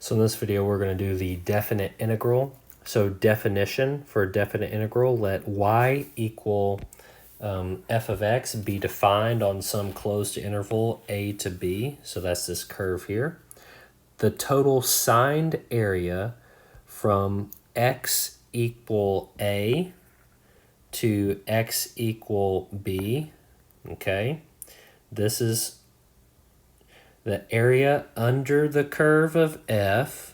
So in this video, we're going to do the definite integral. So definition for a definite integral, let y equal f of x be defined on some closed interval a to b. So that's this curve here. The total signed area from x equal a to x equal b, okay? This is the area under the curve of f,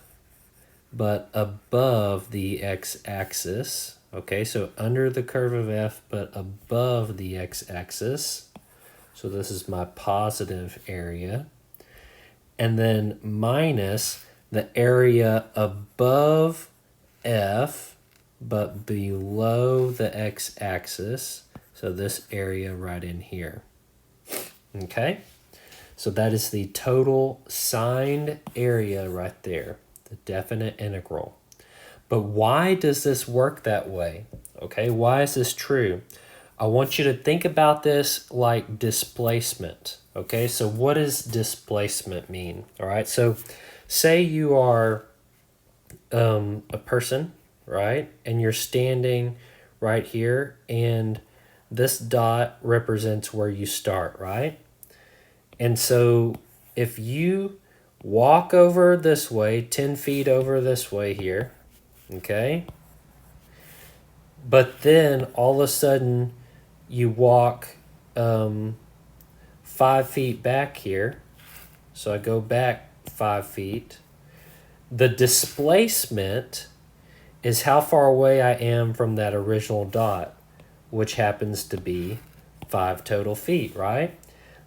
but above the x-axis. Okay, so under the curve of f, but above the x-axis. So this is my positive area. And then minus the area above f, but below the x-axis. So this area right in here. Okay? So that is the total signed area right there, the definite integral. But why does this work that way? Okay, why is this true? I want you to think about this like displacement. Okay, so what does displacement mean? All right, so say you are a person, right? And you're standing right here, and this dot represents where you start, right? And so if you walk over this way, 10 feet over this way here, okay? But then all of a sudden you walk 5 feet back here. So I go back 5 feet. The displacement is how far away I am from that original dot, which happens to be 5 total feet, right?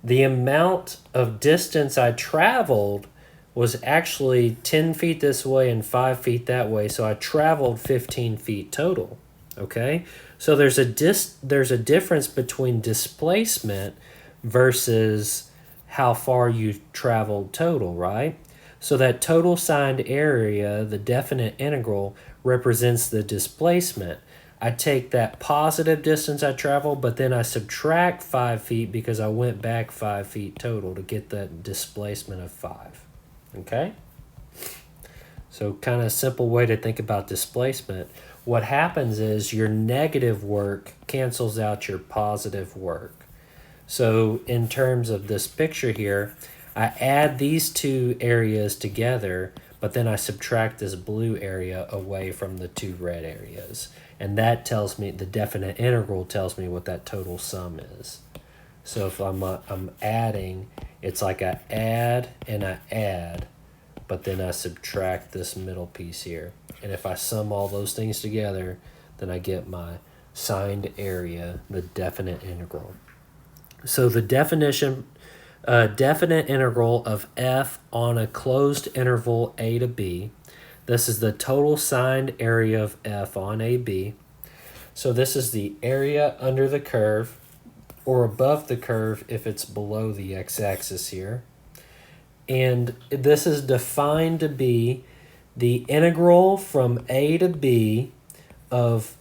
The amount of distance I traveled was actually 10 feet this way and 5 feet that way, so I traveled 15 feet total, okay? So there's a difference between displacement versus how far you traveled total, right? So that total signed area, the definite integral, represents the displacement. I take that positive distance I traveled, but then I subtract 5 feet because I went back 5 feet total to get the displacement of 5. Okay? So kind of a simple way to think about displacement. What happens is your negative work cancels out your positive work. So in terms of this picture here, I add these two areas together, but then I subtract this blue area away from the two red areas. And that tells me, the definite integral tells me what that total sum is. So if I'm adding, it's like I add and I add, but then I subtract this middle piece here. And if I sum all those things together, then I get my signed area, the definite integral. So the definite integral of f on a closed interval a to b. This is the total signed area of f on AB. So this is the area under the curve or above the curve if it's below the x-axis here. And this is defined to be the integral from a to b of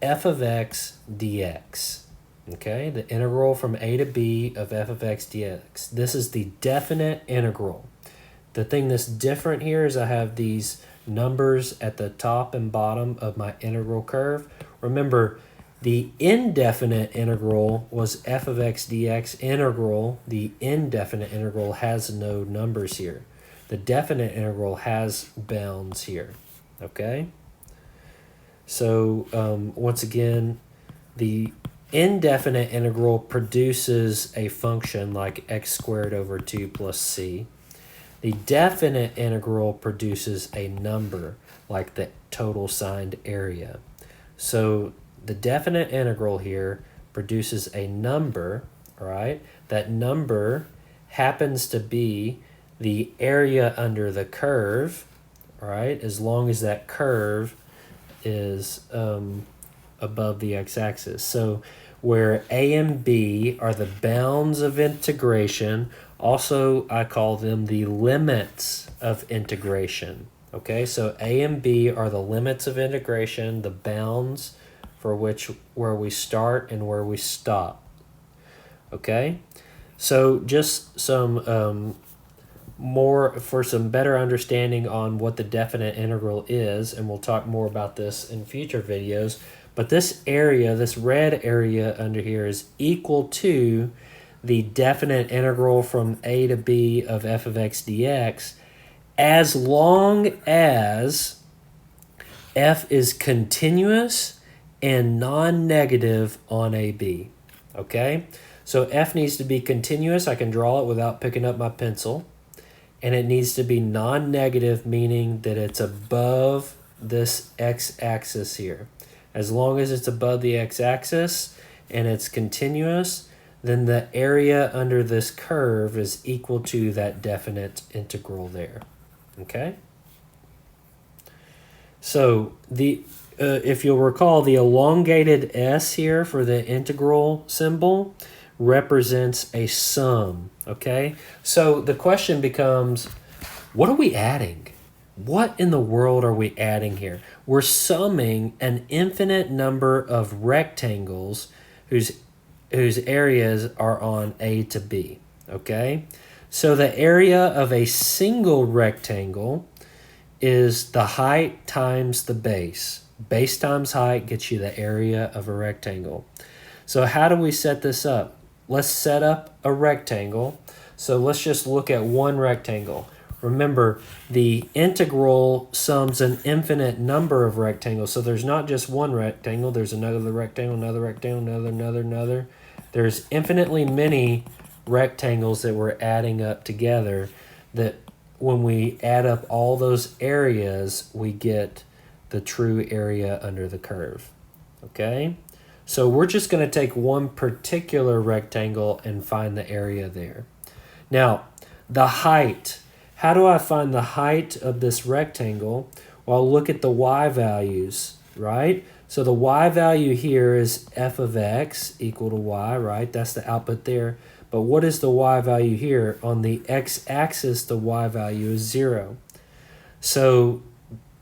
f of x dx. Okay, the integral from a to b of f of x dx. This is the definite integral. The thing that's different here is I have these numbers at the top and bottom of my integral curve. Remember, the indefinite integral was f of x dx integral. The indefinite integral has no numbers here. The definite integral has bounds here, okay? So once again, the indefinite integral produces a function like x squared over 2 plus c. The definite integral produces a number like the total signed area. So the definite integral here produces a number, right? That number happens to be the area under the curve, right? As long as that curve is above the x-axis. So where a and b are the bounds of integration, also I call them the limits of integration. Okay, so a and b are the limits of integration, the bounds for where we start and where we stop. Okay, so just some for some better understanding on what the definite integral is, and we'll talk more about this in future videos. But this area, this red area under here, is equal to the definite integral from a to b of f of x dx, as long as f is continuous and non-negative on AB. Okay? So f needs to be continuous. I can draw it without picking up my pencil. And it needs to be non-negative, meaning that it's above this x-axis here. As long as it's above the x-axis and it's continuous, then the area under this curve is equal to that definite integral there. Okay? So if you'll recall, the elongated S here for the integral symbol represents a sum, okay? So the question becomes, what are we adding? What in the world are we adding here? We're summing an infinite number of rectangles whose areas are on A to B, okay? So the area of a single rectangle is the height times the base. Base times height gets you the area of a rectangle. So how do we set this up? Let's set up a rectangle. So let's just look at one rectangle. Remember, the integral sums an infinite number of rectangles. So there's not just one rectangle. There's another rectangle, another rectangle, another. There's infinitely many rectangles that we're adding up together, that when we add up all those areas, we get the true area under the curve. Okay? So we're just going to take one particular rectangle and find the area there. Now, the height. How do I find the height of this rectangle? Well, look at the y values, right? So the y value here is f of x equal to y, right? That's the output there. But what is the y value here? On the x-axis, the y value is 0. So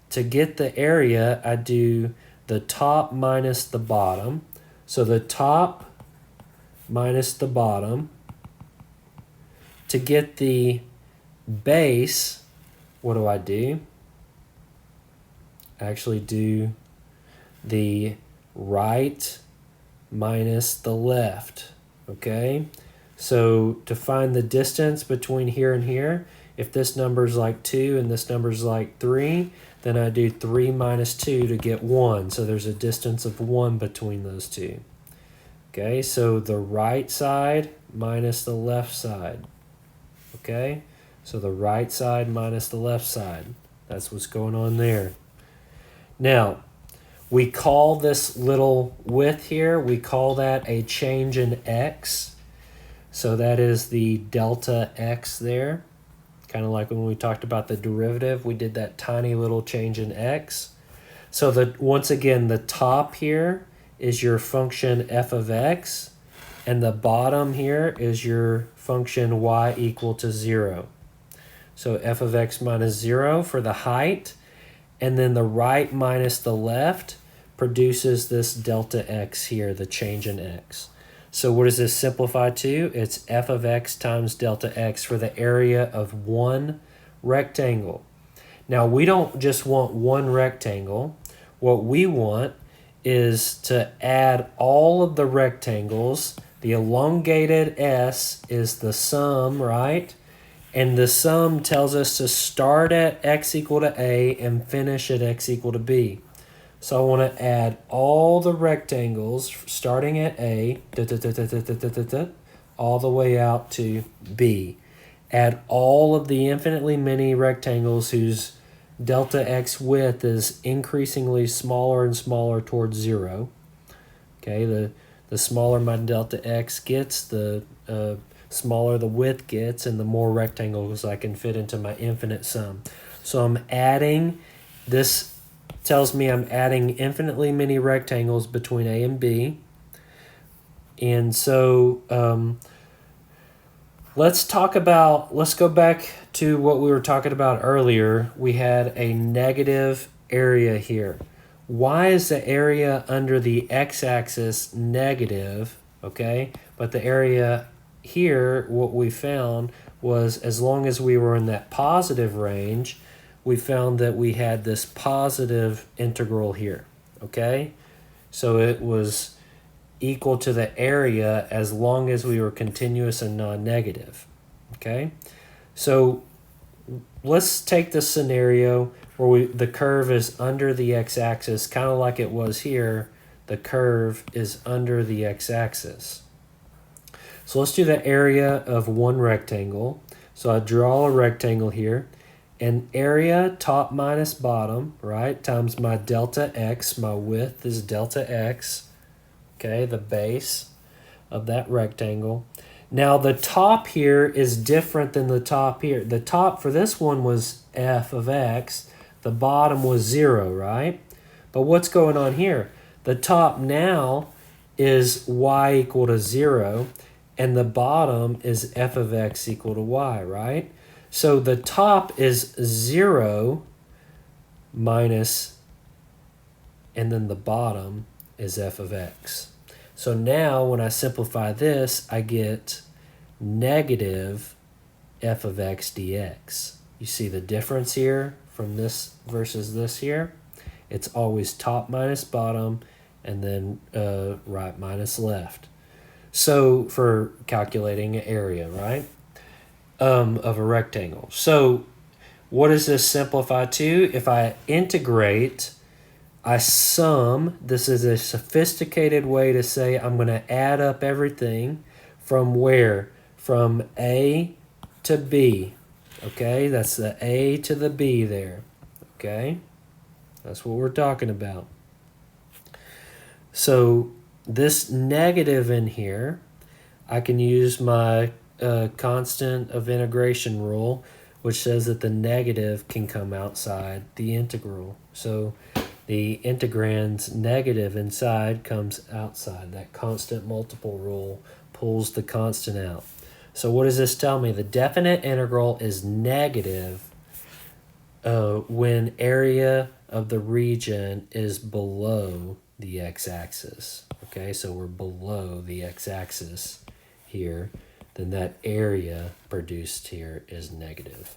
to get the area, I do the top minus the bottom. So the top minus the bottom. To get the base, what do? I actually do the right minus the left, okay? So to find the distance between here and here, if this number is like 2 and this number is like 3, then I do 3 minus 2 to get 1. So there's a distance of 1 between those two. Okay, so the right side minus the left side. Okay, so the right side minus the left side. That's what's going on there. Now, we call this little width here, we call that a change in x. So that is the delta x there. Kind of like when we talked about the derivative, we did that tiny little change in x. So once again, the top here is your function f of x, and the bottom here is your function y equal to 0. So f of x minus 0 for the height, and then the right minus the left produces this delta x here, the change in x. So what does this simplify to? It's f of x times delta x for the area of one rectangle. Now, we don't just want one rectangle. What we want is to add all of the rectangles. The elongated S is the sum, right? And the sum tells us to start at x equal to A and finish at x equal to B. So I want to add all the rectangles starting at A, all the way out to B. Add all of the infinitely many rectangles whose delta x width is increasingly smaller and smaller towards 0. Okay, the smaller my delta x gets, the smaller the width gets, and the more rectangles I can fit into my infinite sum. So I'm adding, this tells me I'm adding infinitely many rectangles between A and B. And so let's go back to what we were talking about earlier. We had a negative area here. Why is the area under the x-axis negative, okay? But the area here, what we found was as long as we were in that positive range, we found that we had this positive integral here, okay? So it was equal to the area as long as we were continuous and non-negative, okay? So let's take this scenario where the curve is under the x-axis, kind of like it was here. The curve is under the x-axis. So let's do the area of one rectangle. So I draw a rectangle here, and area top minus bottom, right, times my delta x. My width is delta x, okay, the base of that rectangle. Now the top here is different than the top here. The top for this one was f of x. The bottom was 0, right? But what's going on here? The top now is y equal to 0, and the bottom is f of x equal to y, right? So the top is 0 minus, and then the bottom is f of x. So now when I simplify this, I get negative f of x dx. You see the difference here from this versus this here? It's always top minus bottom, and then right minus left. So for calculating an area, right, of a rectangle. So what does this simplify to? If I integrate, I sum. This is a sophisticated way to say I'm going to add up everything from where? From A to B. Okay, that's the A to the B there. Okay, that's what we're talking about. So this negative in here, I can use my constant of integration rule, which says that the negative can come outside the integral. So the integrand's negative inside comes outside. That constant multiple rule pulls the constant out. So what does this tell me? The definite integral is negative when area of the region is below the x-axis. Okay, so we're below the x-axis here, then that area produced here is negative.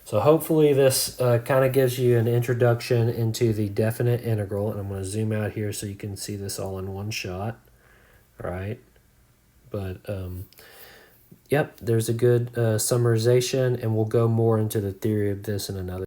So hopefully this kind of gives you an introduction into the definite integral, and I'm going to zoom out here so you can see this all in one shot, all right? But yep, there's a good summarization, and we'll go more into the theory of this in another